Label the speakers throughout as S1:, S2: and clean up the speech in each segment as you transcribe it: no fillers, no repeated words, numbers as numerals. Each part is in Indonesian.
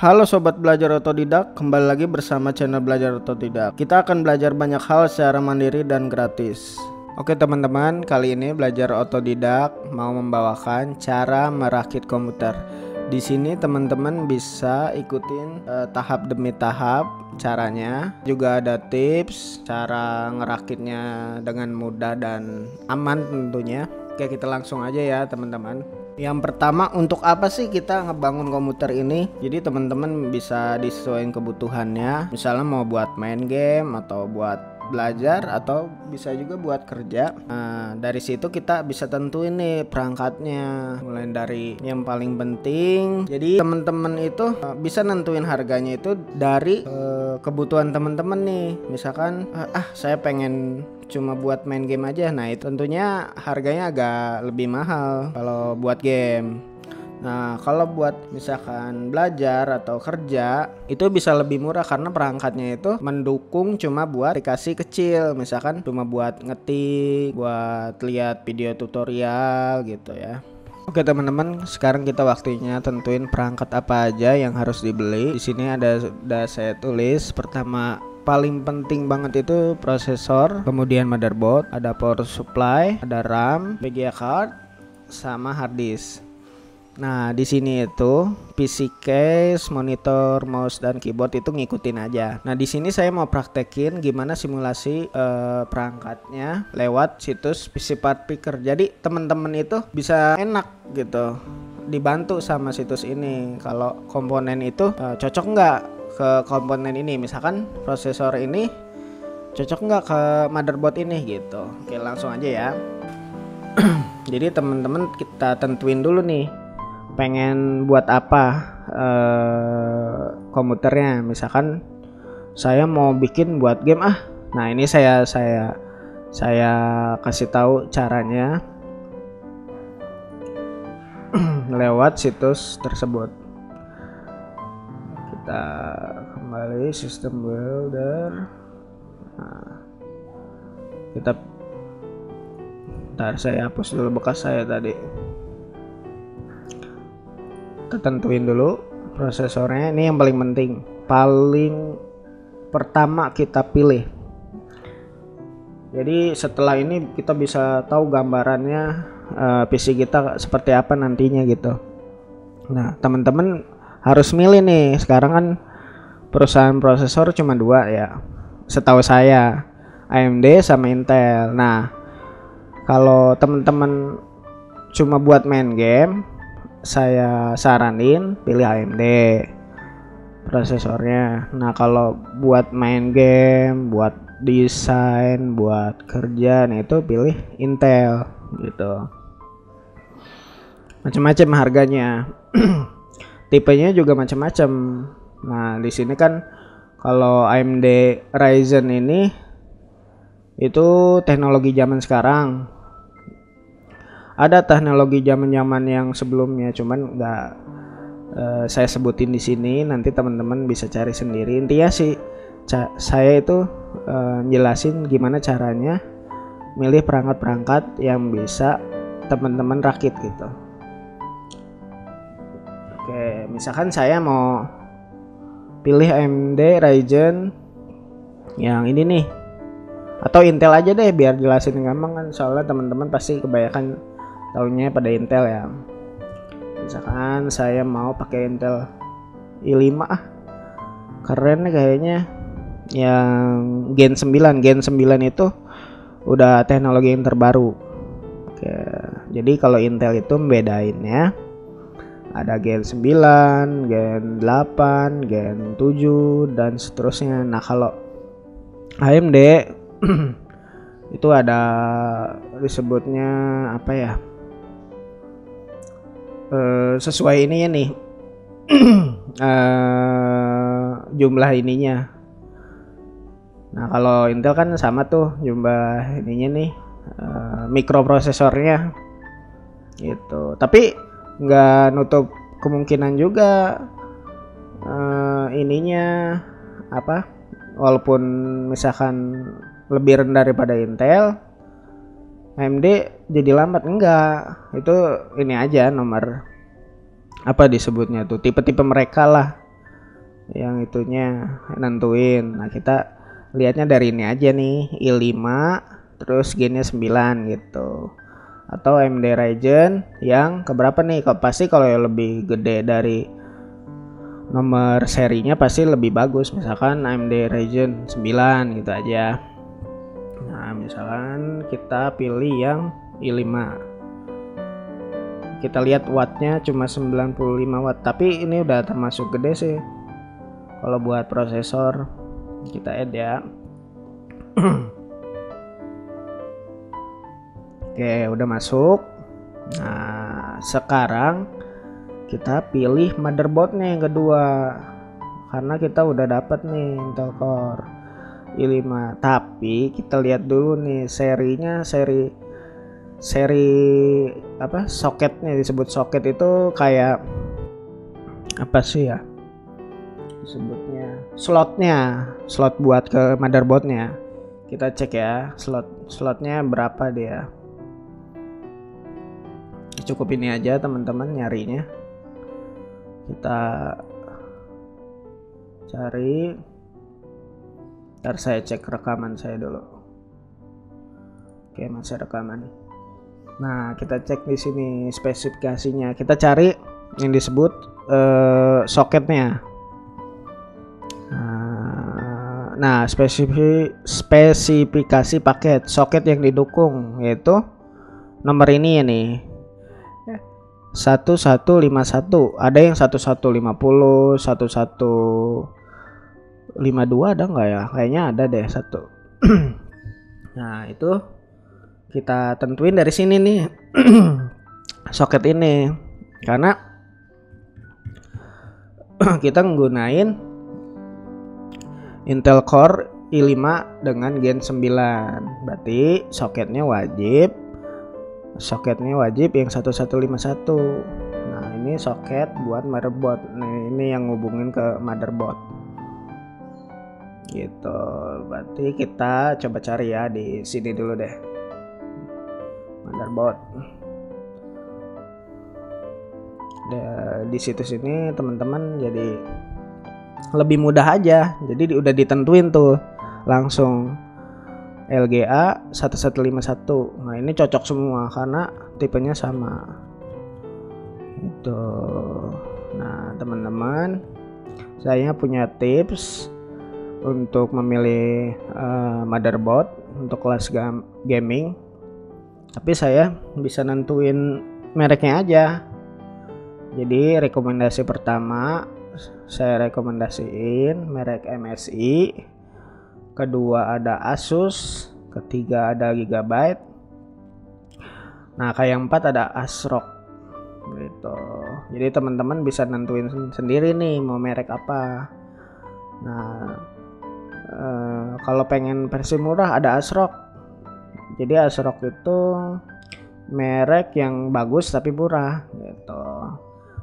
S1: Halo Sobat Belajar Otodidak, kembali lagi bersama channel Belajar Otodidak. Kita akan belajar banyak hal secara mandiri dan gratis. Oke teman-teman, kali ini Belajar Otodidak mau membawakan cara merakit komputer. Di sini teman-teman bisa ikutin tahap demi tahap caranya. Juga ada tips cara ngerakitnya dengan mudah dan aman tentunya. Oke, kita langsung aja ya teman-teman. Yang pertama, untuk apa sih kita ngebangun komputer ini? Jadi teman-teman bisa disesuaikan kebutuhannya. Misalnya mau buat main game atau buat belajar atau bisa juga buat kerja. Nah, dari situ kita bisa tentuin nih perangkatnya. Mulai dari yang paling penting. Jadi teman-teman itu bisa nentuin harganya itu dari kebutuhan teman-teman nih. Misalkan saya pengen cuma buat main game aja. Nah, itu tentunya harganya agak lebih mahal kalau buat game. Nah, kalau buat misalkan belajar atau kerja itu bisa lebih murah karena perangkatnya itu mendukung cuma buat aplikasi kecil, misalkan cuma buat ngetik, buat lihat video tutorial gitu ya. Oke teman-teman, sekarang kita waktunya tentuin perangkat apa aja yang harus dibeli. Di sini ada saya tulis. Pertama, paling penting banget itu prosesor, kemudian motherboard, ada power supply, ada RAM, VGA card, sama hard disk. Nah, di sini itu PC case, monitor, mouse dan keyboard itu ngikutin aja. Nah, di sini saya mau praktekin gimana simulasi perangkatnya lewat situs PC Part Picker. Jadi, teman-teman itu bisa enak gitu dibantu sama situs ini. Kalau komponen itu cocok nggak ke komponen ini, misalkan prosesor ini cocok nggak ke motherboard ini gitu. Oke, langsung aja ya. Jadi teman-teman kita tentuin dulu nih pengen buat apa komputernya. Misalkan saya mau bikin buat game nah ini saya kasih tahu caranya lewat situs tersebut. Kita kembali sistem builder. Nah, ntar saya hapus dulu bekas saya tadi. Kita tentuin dulu prosesornya, ini yang paling penting, paling pertama kita pilih. Jadi setelah ini kita bisa tahu gambarannya PC kita seperti apa nantinya gitu. Nah teman-teman harus milih nih, sekarang kan perusahaan prosesor cuma dua ya setahu saya, AMD sama Intel. Nah kalau teman-teman cuma buat main game, saya saranin pilih AMD prosesornya. Nah kalau buat main game, buat desain, buat kerja, nah itu pilih Intel gitu. Macam-macam harganya. Tipenya juga macam-macam. Nah di sini kan kalau AMD Ryzen ini itu teknologi zaman sekarang. Ada teknologi zaman-zaman yang sebelumnya, cuman nggak saya sebutin di sini. Nanti teman-teman bisa cari sendiri. Intinya sih saya itu jelasin gimana caranya milih perangkat-perangkat yang bisa teman-teman rakit gitu. Oke, misalkan saya mau pilih AMD Ryzen yang ini nih, atau Intel aja deh biar jelasin gampang kan, soalnya teman-teman pasti kebanyakan tahunya pada Intel ya. Misalkan saya mau pakai Intel i5 keren nih kayaknya, yang Gen 9 itu udah teknologi yang terbaru. Oke, jadi kalau Intel itu membedainnya ada Gen 9, Gen 8, Gen 7 dan seterusnya. Nah kalau AMD itu ada disebutnya apa ya, sesuai ininya nih jumlah ininya. Nah kalau Intel kan sama tuh jumlah ininya nih, mikroprosesornya gitu. Tapi nggak nutup kemungkinan juga ininya apa, walaupun misalkan lebih rendah daripada Intel, AMD jadi lambat. Enggak, itu ini aja nomor apa disebutnya tuh, tipe-tipe mereka lah. yang itunya nentuin. Nah kita lihatnya dari ini aja nih, i5 terus gennya 9 gitu, atau AMD Ryzen yang keberapa nih. Pasti kalau yang lebih gede dari nomor serinya pasti lebih bagus, misalkan AMD Ryzen 9 gitu aja. Nah misalkan kita pilih yang i5, kita lihat wattnya cuma 95 watt, tapi ini udah termasuk gede sih kalau buat prosesor. Kita add ya. Oke, udah masuk. Nah sekarang kita pilih motherboardnya yang kedua, karena kita udah dapat nih Intel Core i5. Tapi kita lihat dulu nih serinya, seri apa, soketnya. Disebut soket itu kayak apa sih ya disebutnya, slot buat ke motherboardnya. Kita cek ya slotnya berapa dia. Cukup ini aja teman-teman nyarinya. Kita cari, ntar saya cek rekaman saya dulu. Oke, masih rekaman. Nah kita cek di sini spesifikasinya, kita cari yang disebut soketnya. Nah spesifikasi paket soket yang didukung yaitu nomor ini ya nih, 1151. Ada yang 1150, 1152, ada nggak ya? Kayaknya ada deh satu. Nah itu kita tentuin dari sini nih soket ini, karena kita menggunain Intel Core i5 dengan Gen 9, berarti soketnya wajib yang 1151. Nah ini soket buat motherboard. Nah ini yang ngubungin ke motherboard gitu. Berarti kita coba cari ya di sini dulu deh, motherboard. Di situs ini teman-teman jadi lebih mudah aja. Jadi udah ditentuin tuh langsung LGA 1151. Nah ini cocok semua karena tipenya sama itu. Nah teman-teman, saya punya tips untuk memilih motherboard untuk kelas gaming, tapi saya bisa nentuin mereknya aja. Jadi rekomendasi pertama saya rekomendasiin merek MSI, kedua ada Asus, ketiga ada Gigabyte. Nah kayak yang keempat ada ASRock gitu. Jadi teman-teman bisa nentuin sendiri nih mau merek apa. Nah kalau pengen versi murah ada ASRock. Jadi ASRock itu merek yang bagus tapi murah gitu.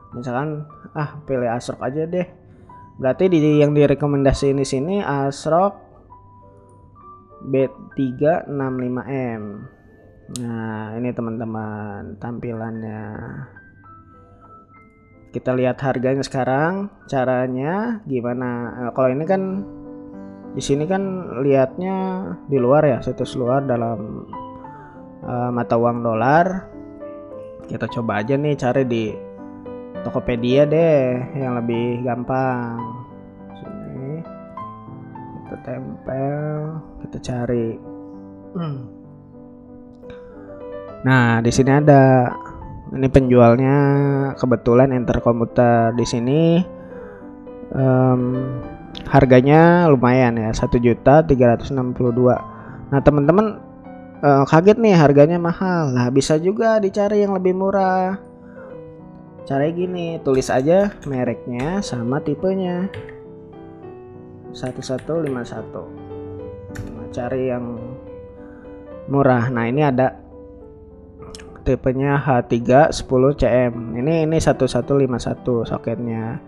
S1: Misalkan pilih ASRock aja deh. Berarti yang direkomendasiin di sini ASRock B365M. Nah ini teman-teman tampilannya. Kita lihat harganya sekarang, caranya gimana. Kalau ini kan di sini kan lihatnya di luar ya, situs luar dalam mata uang dolar. Kita coba aja nih cari di Tokopedia deh yang lebih gampang. Sini kita tempel, kita cari. Nah di sini ada, ini penjualnya kebetulan Enter Komputer. Di sini harganya lumayan ya, 1.362.000. Nah teman-teman kaget nih harganya mahal. Nah bisa juga dicari yang lebih murah. Caranya gini, tulis aja mereknya sama tipenya 1151. Nah, cari yang murah. Nah ini ada tipenya H310CM. Ini 1151 soketnya.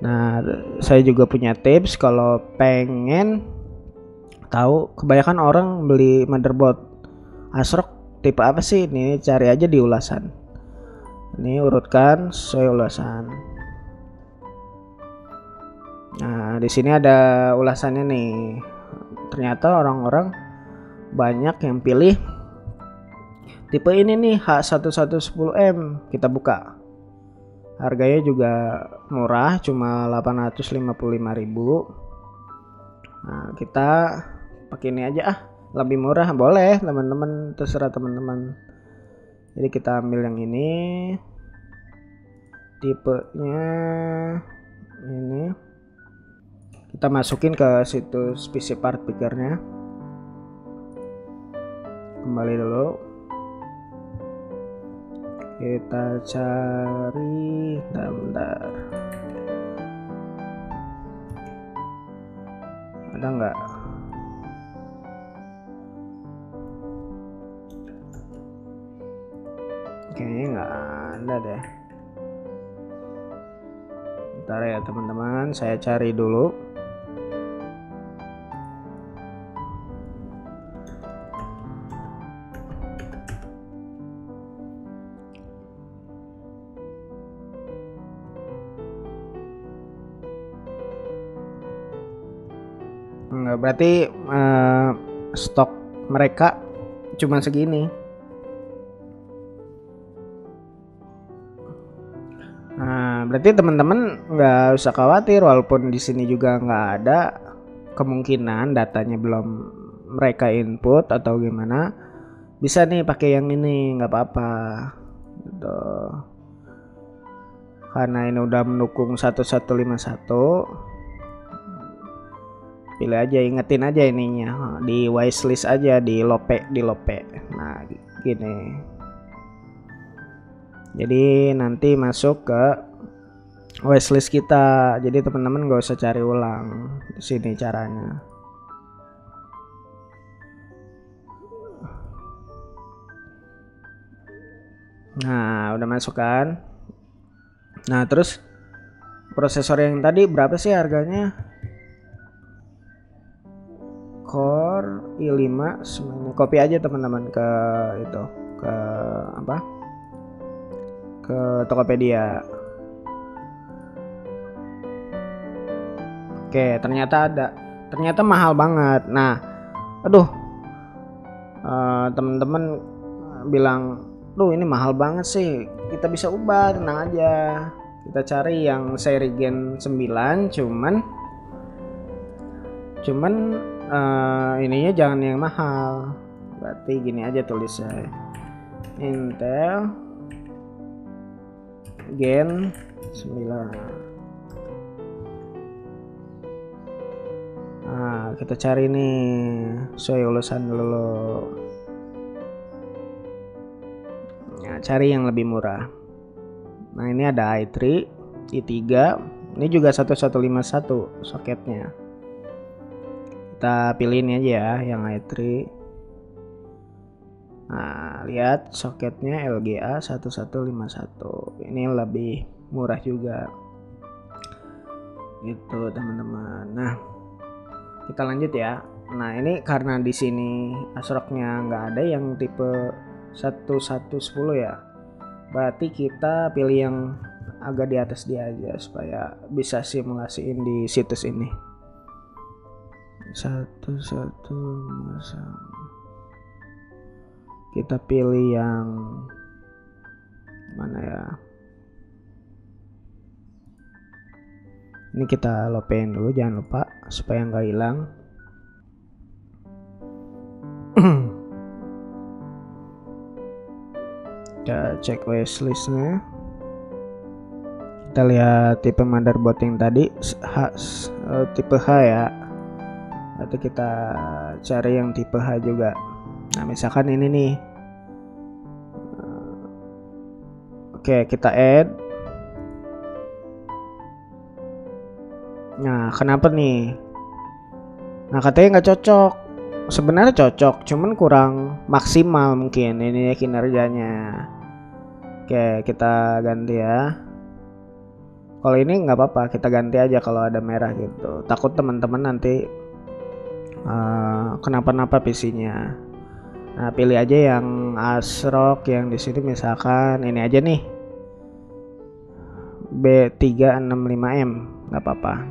S1: Nah saya juga punya tips kalau pengen tahu, kebanyakan orang beli motherboard ASRock tipe apa sih. Ini cari aja di ulasan. Ini urutkan sesuai ulasan. Nah, di sini ada ulasannya nih. Ternyata orang-orang banyak yang pilih tipe ini nih, H1110M. Kita buka. Harganya juga murah, cuma 855.000. Nah, kita pakai ini aja lebih murah. Boleh teman-teman, terserah teman-teman. Jadi kita ambil yang ini. Tipenya ini. Kita masukin ke situs PC Part Pickernya. Kembali dulu. Kita cari, bentar. Ada nggak? Kayaknya nggak ada deh. Bentar ya teman-teman, saya cari dulu. Nggak, berarti stok mereka cuma segini. Nah, berarti teman-teman nggak usah khawatir, walaupun di sini juga nggak ada, kemungkinan datanya belum mereka input atau gimana, bisa nih pakai yang ini, nggak apa-apa gitu. Karena ini udah mendukung 1151, pilih aja, ingetin aja ininya, di wishlist aja, di lope. Nah gini, jadi nanti masuk ke wishlist kita. Jadi teman-teman gak usah cari ulang. Di sini caranya. Nah, udah masuk kan? Nah, terus prosesor yang tadi berapa sih harganya? Core i5 semuanya. Copy aja teman-teman ke itu, ke apa? Ke Tokopedia. Oke, ternyata mahal banget. Nah, aduh, temen-temen bilang, duh ini mahal banget sih. Kita bisa ubah, tenang aja. Kita cari yang seri Gen 9, cuman ininya jangan yang mahal. Berarti gini aja tulisnya, Intel Gen 9. Nah, kita cari nih sesuai ulasan dulu. Nah, cari yang lebih murah. Nah, ini ada i3, i3. Ini juga 1151 soketnya. Kita pilih ini aja ya, yang i3. Nah, lihat soketnya LGA 1151. Ini lebih murah juga. Gitu, teman-teman. Nah, kita lanjut ya. Nah, ini karena di sini ASRock-nya nggak ada yang tipe 1110 ya. Berarti kita pilih yang agak di atas dia aja supaya bisa simulasiin di situs ini. 1150. Kita pilih yang mana ya? Ini kita lopein dulu, jangan lupa supaya nggak hilang. Kita cek wishlistnya. Kita lihat tipe motherboard yang tadi tipe H ya. Atau kita cari yang tipe H juga. Nah, misalkan ini nih. Oke, kita add. Nah, kenapa nih? Nah, katanya nggak cocok. Sebenarnya cocok, cuman kurang maksimal mungkin ini kinerjanya. Oke, kita ganti ya. Kalau ini nggak apa-apa, kita ganti aja kalau ada merah gitu. Takut teman-teman nanti kenapa-napa PC-nya. Nah, pilih aja yang ASRock yang di sini, misalkan ini aja nih, B365M, nggak apa-apa.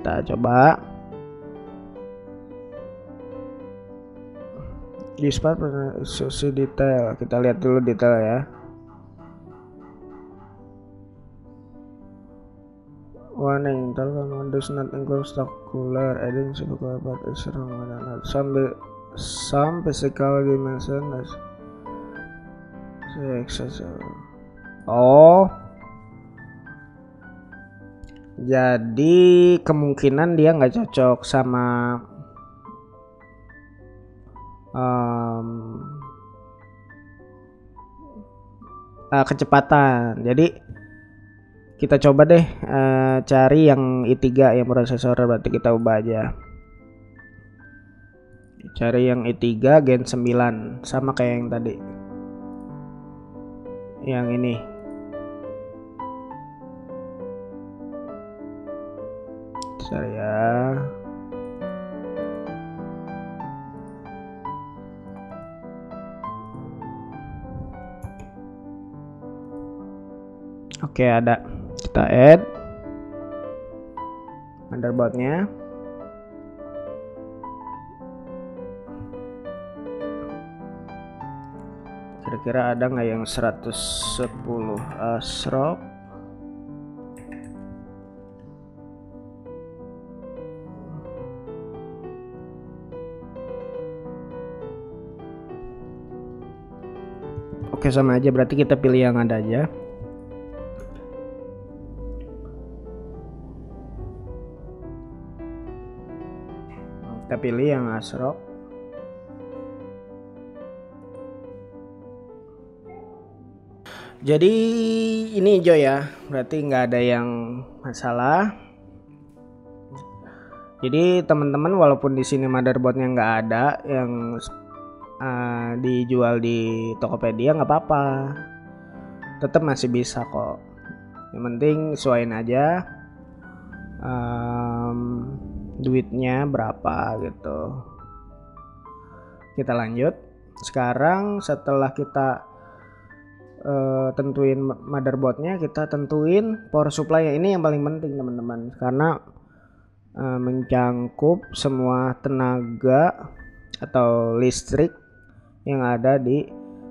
S1: Kita coba use part susi detail. Kita lihat dulu detail ya. Warning, Telkom does not include stock cooler adding super but is wrong with some physical dimensions. Oh, jadi kemungkinan dia nggak cocok sama kecepatan. Jadi kita coba deh cari yang i3 yang prosesor, berarti kita ubah aja. Cari yang i3 Gen 9 sama kayak yang tadi. Yang ini. Cari ya. Oke, ada. Kita add motherboardnya. Kira-kira ada nggak yang 110 ASRock? Oke, sama aja, berarti kita pilih yang ada aja. Kita pilih yang ASRock. Jadi ini hijau ya, berarti nggak ada yang masalah. Jadi teman-teman, walaupun di sini motherboardnya nggak ada yang dijual di Tokopedia, nggak apa-apa, tetap masih bisa kok. Yang penting sesuaiin aja duitnya berapa gitu. Kita lanjut. Sekarang setelah kita tentuin motherboardnya, kita tentuin power supply. Ini yang paling penting teman-teman, karena mencangkup semua tenaga atau listrik yang ada di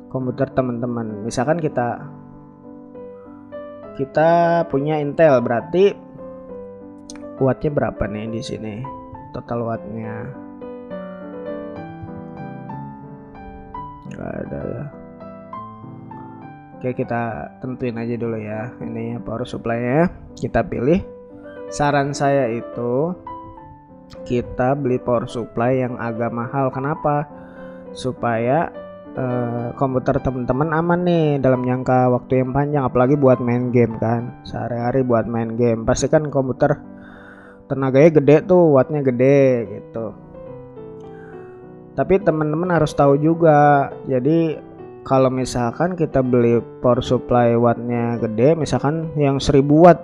S1: komputer teman-teman. Misalkan kita punya Intel, berarti wattnya berapa nih di sini? Total wattnya nggak ada ya. Oke, kita tentuin aja dulu ya. Ini power supply-nya kita pilih. Saran saya itu kita beli power supply yang agak mahal. Kenapa? Supaya komputer teman-teman aman nih dalam jangka waktu yang panjang, apalagi buat main game kan. Sehari-hari buat main game pasti kan komputer tenaganya gede tuh, wattnya gede gitu. Tapi teman-teman harus tahu juga, jadi kalau misalkan kita beli power supply wattnya gede, misalkan yang 1000 watt,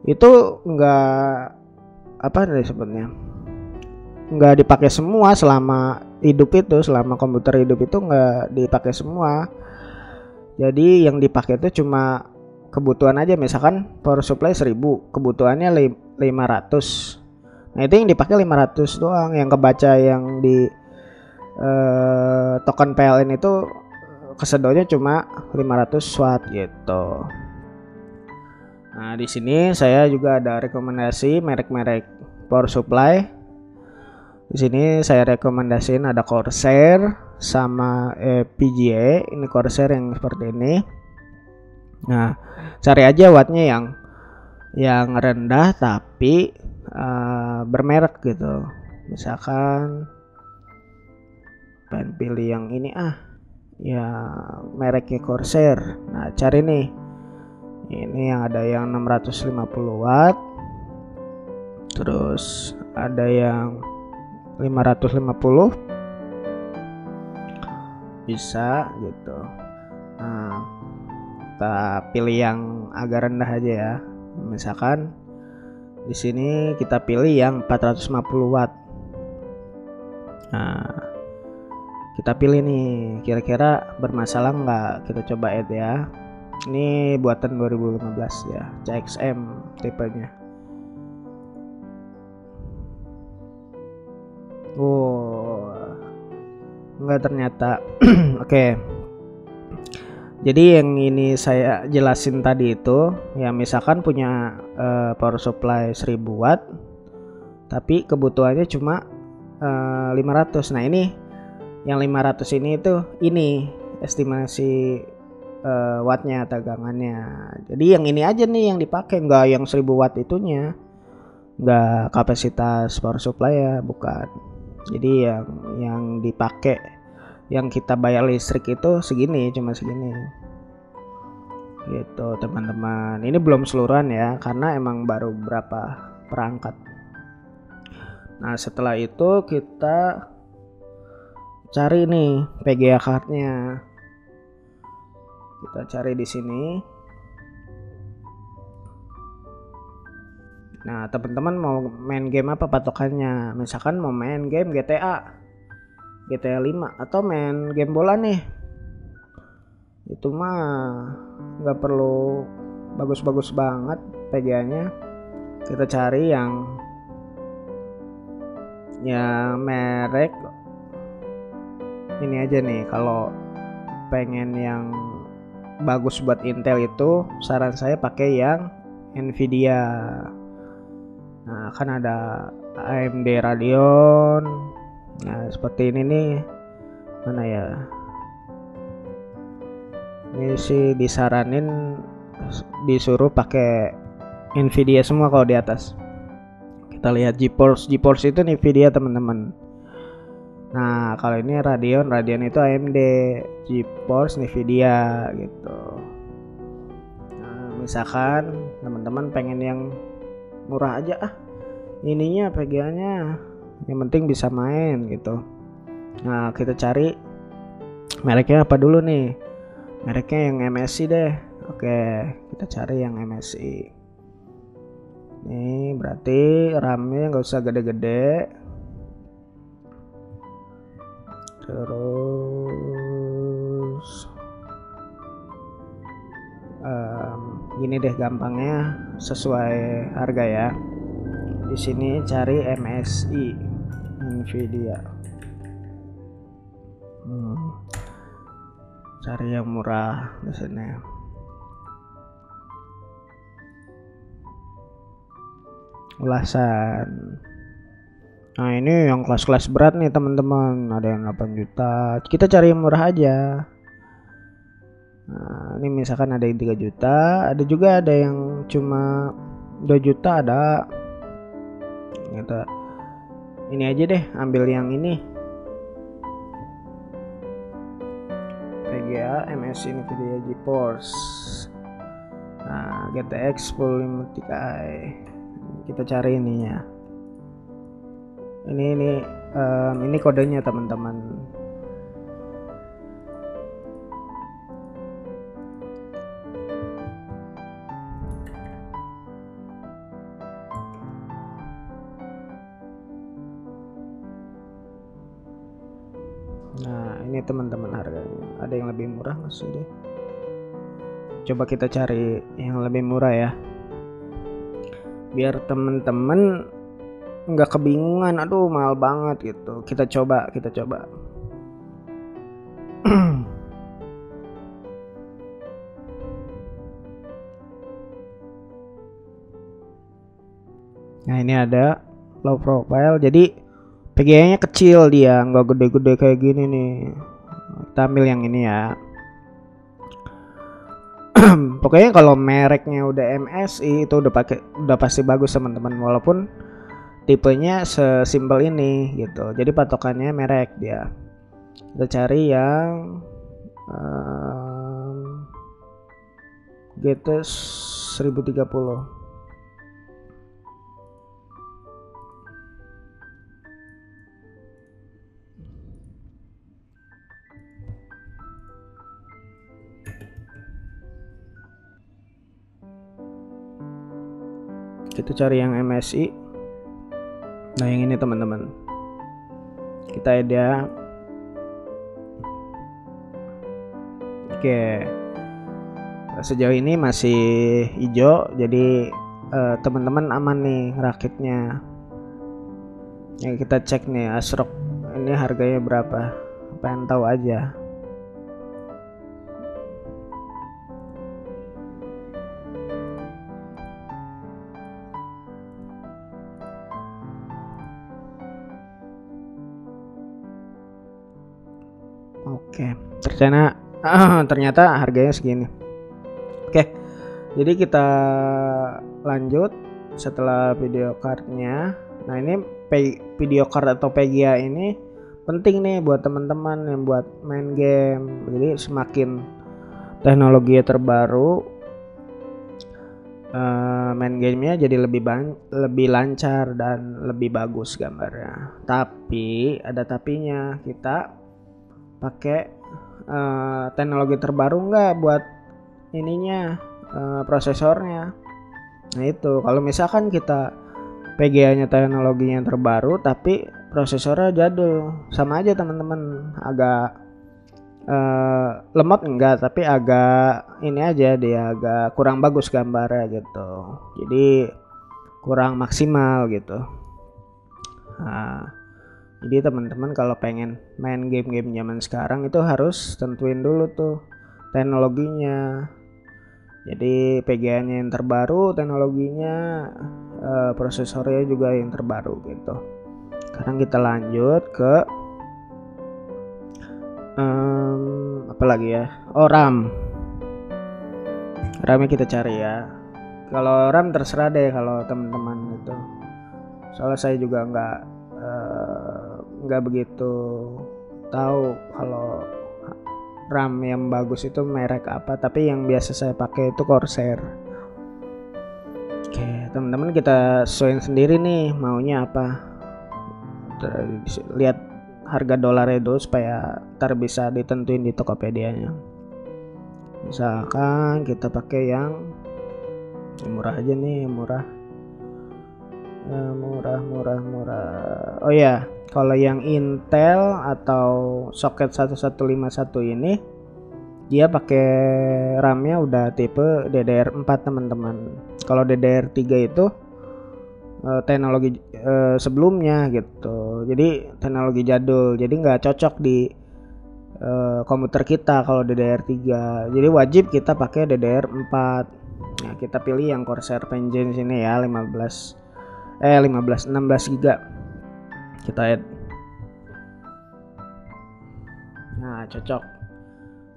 S1: itu enggak disebutnya, nggak dipakai semua selama hidup itu, selama komputer hidup itu nggak dipakai semua. Jadi yang dipakai itu cuma kebutuhan aja. Misalkan power supply 1000, kebutuhannya 500. Nah itu yang dipakai 500 doang. Yang kebaca yang di token PLN itu kesedonya cuma 500 watt gitu. Nah di sini saya juga ada rekomendasi merek-merek power supply. Di sini saya rekomendasiin ada Corsair sama PGA. Ini Corsair yang seperti ini. Nah cari aja wattnya yang rendah tapi bermerek gitu. Misalkan pengen pilih yang ini ya mereknya Corsair. Nah cari nih, ini yang ada yang 650 watt, terus ada yang 550, bisa gitu. Nah kita pilih yang agak rendah aja ya. Misalkan di sini kita pilih yang 450 watt. Nah kita pilih nih, kira-kira bermasalah nggak, kita coba add ya. Ini buatan 2015 ya, CXM tipenya. Oh, enggak ternyata. Oke. Jadi yang ini saya jelasin tadi itu, ya misalkan punya power supply 1000 watt, tapi kebutuhannya cuma 500. Nah ini yang 500 ini estimasi wattnya tegangannya. Jadi yang ini aja nih yang dipakai, nggak yang 1000 watt itunya, nggak kapasitas power supply ya, bukan. Jadi yang dipakai, yang kita bayar listrik itu segini, cuma segini gitu teman-teman. Ini belum seluruhan ya, karena emang baru berapa perangkat. Nah setelah itu kita cari nih PGA cardnya, kita cari di sini. Nah teman-teman mau main game apa patokannya? Misalkan mau main game GTA 5 atau main game bola nih, itu mah nggak perlu bagus-bagus banget PGA nya. Kita cari yang merek ini aja nih. Kalau pengen yang bagus buat Intel itu saran saya pakai yang Nvidia. Nah kan ada AMD Radeon. Nah seperti ini nih, mana ya, ini sih disaranin disuruh pakai Nvidia semua kalau di atas. Kita lihat GeForce itu Nvidia teman-teman. Nah kalau ini Radeon itu AMD, GeForce Nvidia gitu. Nah, misalkan teman-teman pengen yang murah aja, ininya PGA-nya yang penting bisa main gitu. Nah kita cari mereknya apa dulu nih, mereknya yang MSI deh. Oke, kita cari yang MSI. Nih berarti RAM-nya nggak usah gede-gede. Terus gini deh gampangnya, sesuai harga ya. Di sini cari MSI Nvidia. Cari yang murah di sini. Ulasan. Nah ini yang kelas-kelas berat nih teman-teman, ada yang 8 juta. Kita cari yang murah aja. Nah ini misalkan ada yang 3 juta, ada juga ada yang cuma 2 juta ada. Kita ini aja deh, ambil yang ini, PGA MSI Nvidia GeForce. Nah GTX 1050 Ti. Kita cari ininya. Ini kodenya teman-teman. Nah ini teman-teman harganya. Ada yang lebih murah nggak sih deh? Coba kita cari yang lebih murah ya, biar teman-teman nggak kebingungan, aduh mahal banget gitu. Kita coba nah ini ada low profile, jadi PGA nya kecil, dia nggak gede-gede kayak gini nih. Kita ambil yang ini ya. Pokoknya kalau mereknya udah MSI itu udah pasti bagus teman-teman, walaupun tipenya sesimpel ini gitu. Jadi patokannya merek dia. Kita cari yang GT 1030. Kita cari yang MSI. Nah yang ini teman-teman, kita ada. Oke, sejauh ini masih hijau, jadi teman-teman aman nih rakitnya. Ya kita cek nih ASRock ini harganya berapa, pengen tahu aja. Oke, ternyata harganya segini. Oke, jadi kita lanjut setelah video cardnya. Nah ini video card atau PGA ini penting nih buat teman-teman yang buat main game. Jadi semakin teknologi terbaru, main gamenya jadi lebih lancar dan lebih bagus gambarnya. Tapi ada tapinya, kita pakai teknologi terbaru nggak buat ininya, prosesornya. Nah itu kalau misalkan kita PGA-nya teknologinya terbaru tapi prosesornya jadul, sama aja teman-teman, agak lemot enggak, tapi agak ini aja, dia agak kurang bagus gambarnya gitu, jadi kurang maksimal gitu. Nah, jadi teman-teman kalau pengen main game-game zaman sekarang itu harus tentuin dulu tuh teknologinya. Jadi PGA-nya yang terbaru, teknologinya, prosesornya juga yang terbaru gitu. Sekarang kita lanjut ke apa lagi ya? Oh, RAM. RAM-nya kita cari ya. Kalau RAM terserah deh kalau teman-teman itu. Soalnya saya juga nggak begitu tahu kalau RAM yang bagus itu merek apa, tapi yang biasa saya pakai itu Corsair. Oke, teman-teman kita sesuaiin sendiri nih maunya apa. Lihat harga dolarnya dulu supaya ntar bisa ditentuin di Tokopedia-nya. Misalkan kita pakai yang murah aja nih, murah. Oh ya, kalau yang Intel atau soket 1151 ini dia pakai RAM-nya udah tipe DDR4 teman-teman. Kalau DDR3 itu teknologi sebelumnya gitu. Jadi teknologi jadul. Jadi nggak cocok di komputer kita kalau DDR3. Jadi wajib kita pakai DDR4. Nah, kita pilih yang Corsair Vengeance ini ya, 16 GB. Kita add. Nah, cocok.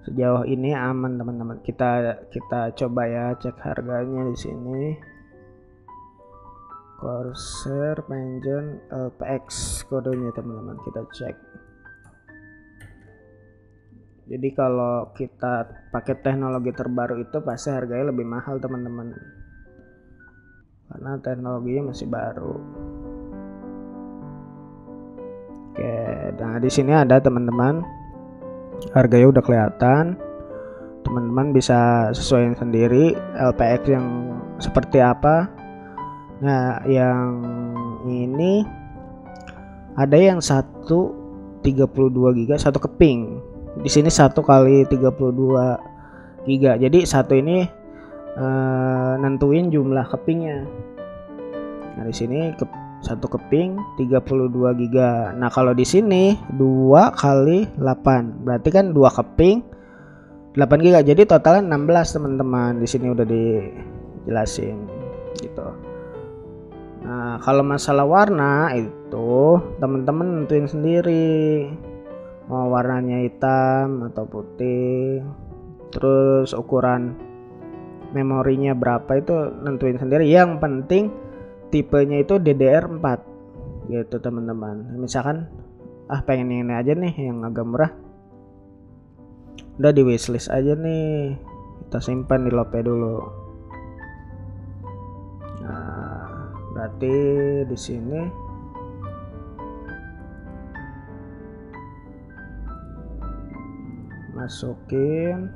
S1: Sejauh ini aman teman-teman. Kita coba ya, cek harganya di sini. Corsair Vengeance LPX kodenya teman-teman, kita cek. Jadi kalau kita pakai teknologi terbaru itu pasti harganya lebih mahal teman-teman, karena teknologinya masih baru. Oke, nah di sini ada teman-teman, harganya udah kelihatan. Teman-teman bisa sesuaikan sendiri LPX yang seperti apa. Nah, yang ini ada yang 32 GB, satu keping. Di sini 1 kali 32 GB. Jadi satu ini nentuin jumlah kepingnya. Nah, di sini satu keping 32 GB. Nah, kalau di sini 2 kali 8. Berarti kan 2 keping 8 GB. Jadi totalnya 16 teman-teman. Di sini udah dijelasin gitu. Nah, kalau masalah warna itu teman-teman nentuin sendiri, mau warnanya hitam atau putih. Terus ukuran memorinya berapa itu nentuin sendiri. Yang penting tipenya itu DDR4 gitu teman-teman. Misalkan pengen ini aja nih yang agak murah, udah di wishlist aja nih, kita simpan di Lope dulu. Nah, berarti di sini masukin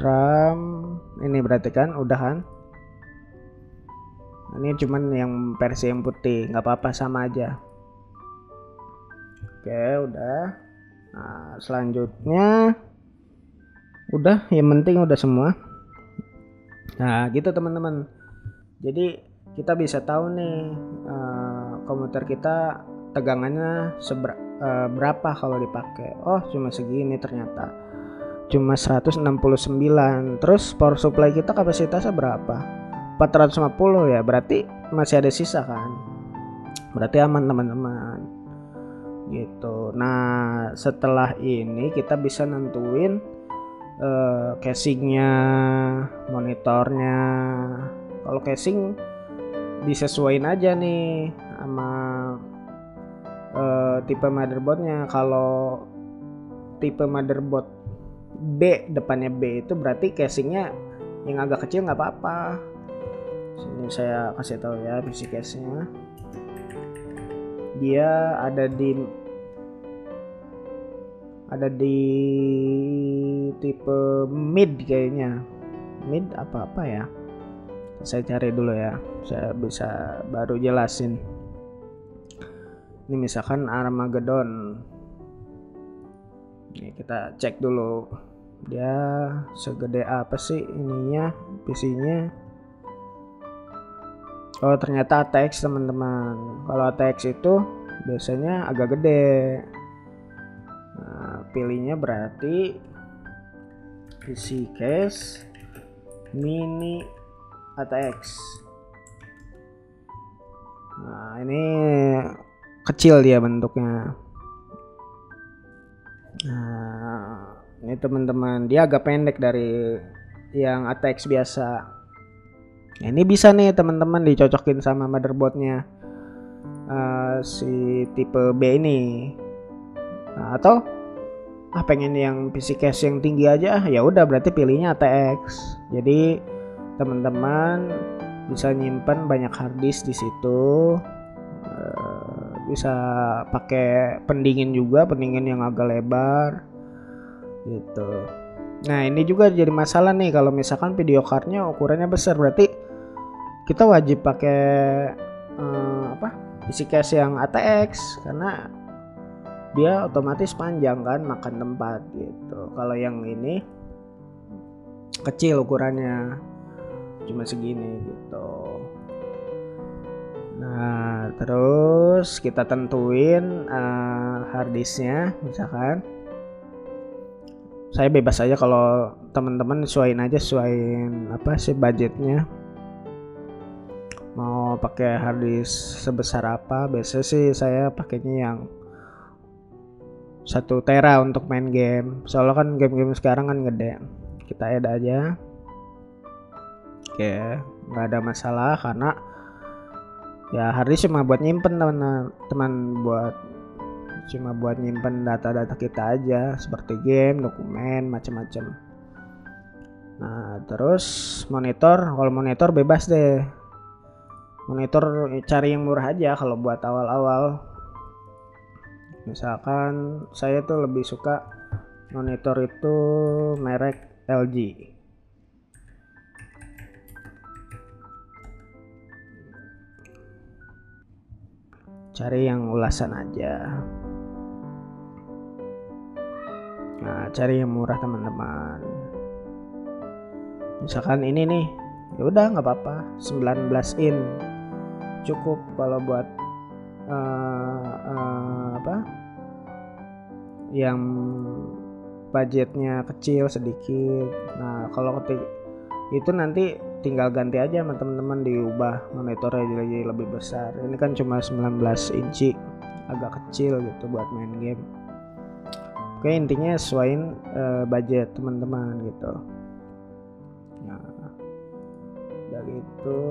S1: RAM ini, berarti kan udah kan. Ini cuman yang versi yang putih, nggak apa-apa, sama aja. Oke, udah. Nah, selanjutnya udah, yang penting udah semua. Nah, gitu teman-teman. Jadi kita bisa tahu nih komputer kita tegangannya berapa kalau dipakai. Oh, cuma segini ternyata. Cuma 169. Terus power supply kita kapasitasnya berapa? 450 ya, berarti masih ada sisa kan? Berarti aman teman-teman. Gitu. Nah, setelah ini kita bisa nentuin casingnya, monitornya. Kalau casing disesuaiin aja nih sama tipe motherboardnya. Kalau tipe motherboard B, depannya B itu berarti casingnya yang agak kecil nggak apa-apa. Sini saya kasih tahu ya PC case-nya. Dia ada di tipe mid kayaknya. Mid apa ya? Saya cari dulu ya. Saya bisa baru jelasin. Ini misalkan Armageddon. Ini kita cek dulu. Dia segede apa sih ininya, PC-nya? Oh, ternyata ATX teman-teman. Kalau ATX itu biasanya agak gede. Nah, pilihnya berarti PC case mini ATX. Nah, ini kecil dia bentuknya. Nah, ini teman-teman, dia agak pendek dari yang ATX biasa. Nah, ini bisa nih teman-teman dicocokin sama motherboardnya si tipe B ini. Nah, atau pengen yang PC case yang tinggi aja, ya udah berarti pilihnya ATX. Jadi teman-teman bisa nyimpan banyak harddisk di situ. Bisa pakai pendingin juga, pendingin yang agak lebar gitu. Nah, ini juga jadi masalah nih kalau misalkan video cardnya ukurannya besar, berarti kita wajib pakai PC case yang ATX karena dia otomatis panjang kan, makan tempat gitu. Kalau yang ini kecil ukurannya, cuma segini gitu. Nah, terus kita tentuin harddisknya. Misalkan saya bebas aja, kalau teman-teman sesuaiin apa sih budgetnya, mau pakai harddisk sebesar apa. Biasanya sih saya pakainya yang 1 tera untuk main game, soalnya kan game-game sekarang kan gede. Kita add aja. Oke, nggak ada masalah karena ya harddisk cuma buat nyimpen teman-teman, cuma buat nyimpen data-data kita aja seperti game, dokumen, macam-macam. Nah, terus monitor, kalau monitor bebas deh. Monitor cari yang murah aja kalau buat awal-awal. Misalkan saya tuh lebih suka monitor itu merek LG. Cari yang ulasan aja. Nah, cari yang murah teman-teman. Misalkan ini nih, ya udah nggak apa-apa, 19 in cukup kalau buat yang budgetnya kecil sedikit. Nah, kalau itu nanti tinggal ganti aja sama teman-teman, diubah monitornya jadi lebih besar. Ini kan cuma 19 inci, agak kecil gitu buat main game. Oke, intinya sesuaiin budget teman-teman gitu. Nah, dari itu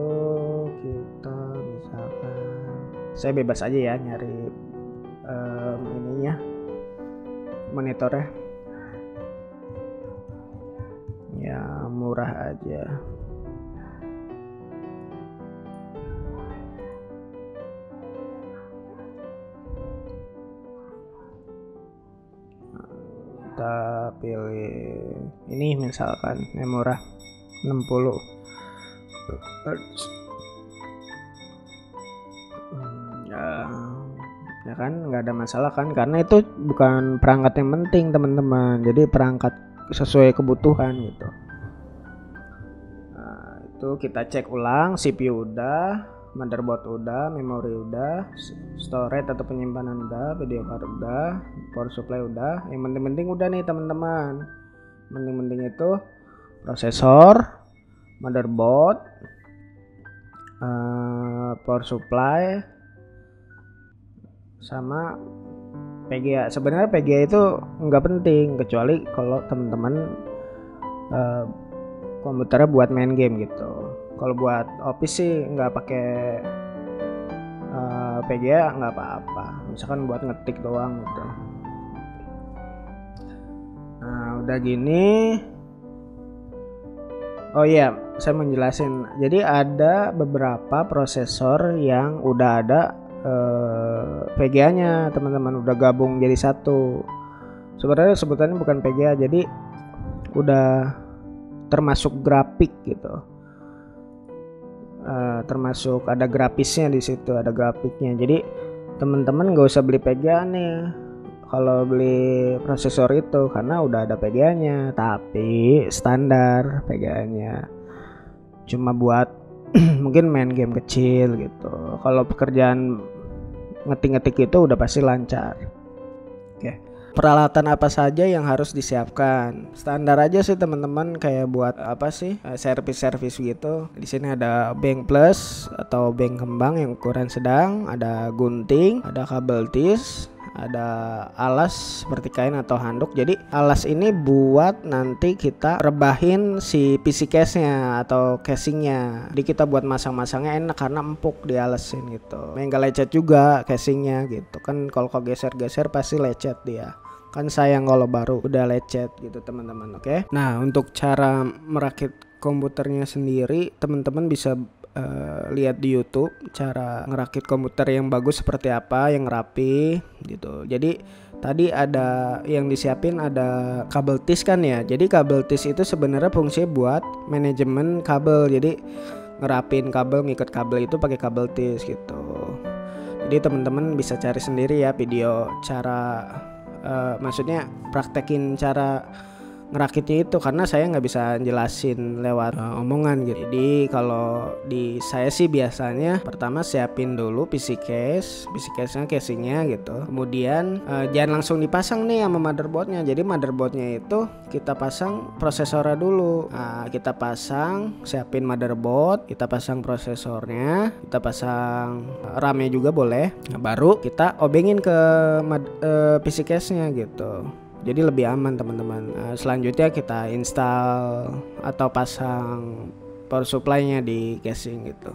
S1: kita misalkan, saya bebas aja ya nyari ininya, monitornya ya murah aja. Kita pilih ini misalkan yang murah 60 Hz. Ya kan nggak ada masalah kan, karena itu bukan perangkat yang penting teman-teman, jadi perangkat sesuai kebutuhan gitu. Nah, itu kita cek ulang, CPU udah, motherboard udah, memori udah, storage atau penyimpanan udah, video card udah, power supply udah. Yang penting-penting udah nih teman-teman. Penting-penting itu prosesor, motherboard, power supply, sama PGA. Sebenarnya PGA itu nggak penting kecuali kalau teman-teman komputernya buat main game gitu. Kalau buat office sih nggak pakai PGA nggak apa-apa. Misalkan buat ngetik doang gitu. Nah udah gini. Oh iya, saya mau jelasin. Jadi ada beberapa prosesor yang udah ada PGA-nya, teman-teman, udah gabung jadi satu. Sebenarnya sebutannya bukan PGA, jadi udah termasuk grafik gitu. Termasuk ada grafisnya di situ, ada grafiknya. Jadi teman-teman nggak usah beli PGA nih kalau beli prosesor itu, karena udah ada PGA-nya, tapi standar PGA-nya cuma buat mungkin main game kecil gitu. Kalau pekerjaan ngetik-ngetik itu udah pasti lancar. Oke. Peralatan apa saja yang harus disiapkan? Standar aja sih teman-teman, kayak buat apa sih? Servis-servis gitu. Di sini ada bank plus atau bank kembang yang ukuran sedang, ada gunting, ada kabel tis, ada alas seperti kain atau handuk. Jadi alas ini buat nanti kita rebahin si PC case-nya atau casingnya. Jadi kita buat masang-masangnya enak karena empuk dialasin gitu. Enggak lecet juga casingnya gitu kan, kalau geser-geser pasti lecet dia. Kan sayang kalau baru udah lecet gitu teman-teman. Oke. Nah untuk cara merakit komputernya sendiri, teman-teman bisa lihat di YouTube cara ngerakit komputer yang bagus seperti apa, yang rapi gitu. Jadi tadi ada yang disiapin ada kabel tis kan ya. Jadi kabel tis itu sebenarnya fungsinya buat manajemen kabel. Jadi ngerapin kabel, ngikat kabel itu pakai kabel tis gitu. Jadi teman-teman bisa cari sendiri ya video cara maksudnya praktekin cara ngerakitnya itu, karena saya nggak bisa jelasin lewat omongan gitu. Jadi kalau di saya sih biasanya pertama siapin dulu PC case-nya, casingnya gitu. Kemudian jangan langsung dipasang nih sama motherboardnya. Jadi motherboardnya itu kita pasang prosesornya dulu. Nah, kita pasang, siapin motherboard, kita pasang prosesornya, kita pasang RAM-nya juga boleh. Nah, baru kita obengin ke PC case-nya gitu. Jadi lebih aman teman-teman. Selanjutnya kita install atau pasang power supply-nya di casing gitu,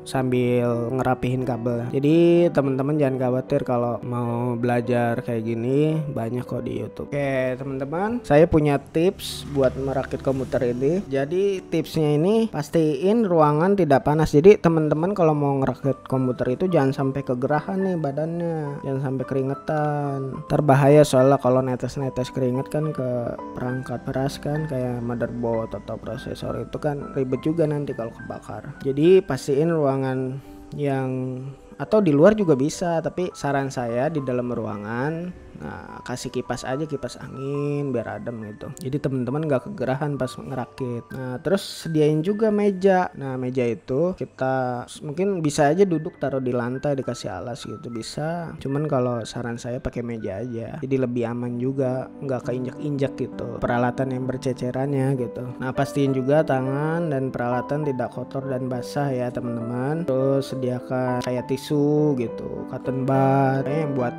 S1: sambil ngerapihin kabel. Jadi teman-teman jangan khawatir kalau mau belajar kayak gini, banyak kok di YouTube. Oke teman-teman, saya punya tips buat merakit komputer ini. Jadi tipsnya ini pastiin ruangan tidak panas. Jadi teman-teman kalau mau ngerakit komputer itu jangan sampai kegerahan nih badannya, jangan sampai keringetan. Terbahaya soalnya kalau netes-netes keringet kan ke perangkat keras kan, kayak motherboard atau prosesor itu kan ribet juga nanti kalau kebakar. Jadi pastiin ruangan yang atau di luar juga bisa, tapi saran saya di dalam ruangan, nah kasih kipas aja, kipas angin biar adem gitu. Jadi teman-teman gak kegerahan pas ngerakit. Nah terus sediain juga meja. Nah meja itu kita mungkin bisa aja duduk taruh di lantai dikasih alas gitu bisa. Cuman kalau saran saya pakai meja aja. Jadi lebih aman juga, nggak keinjak-injak gitu peralatan yang bercecerannya gitu. Nah pastiin juga tangan dan peralatan tidak kotor dan basah ya teman-teman. Terus sediakan kayak tisu gitu, cotton bud yang buat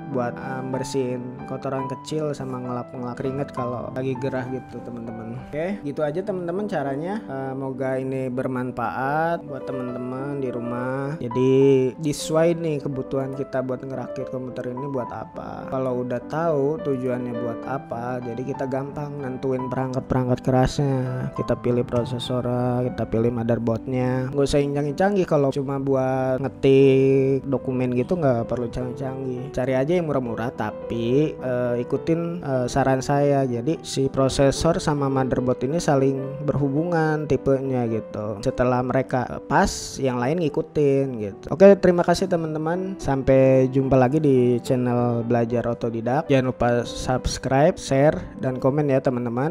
S1: bersihin kotoran kecil sama ngelap-ngelap keringet kalau lagi gerah gitu teman-teman. Oke, gitu aja teman-teman caranya. Semoga ini bermanfaat buat teman-teman di rumah. Jadi sesuai nih kebutuhan kita buat ngerakit komputer ini buat apa. Kalau udah tahu tujuannya buat apa, jadi kita gampang nentuin perangkat kerasnya. Kita pilih prosesor, kita pilih motherboardnya. Gak usah yang canggih, kalau cuma buat ngetik dokumen gitu nggak perlu canggih-canggih. Cari aja yang murah-murah, tapi ikutin saran saya. Jadi si prosesor sama motherboard ini saling berhubungan tipenya gitu. Setelah mereka pas, yang lain ngikutin gitu. Oke, terima kasih teman-teman. Sampai jumpa lagi di channel Belajar Otodidak. Jangan lupa subscribe, share, dan komen ya teman-teman.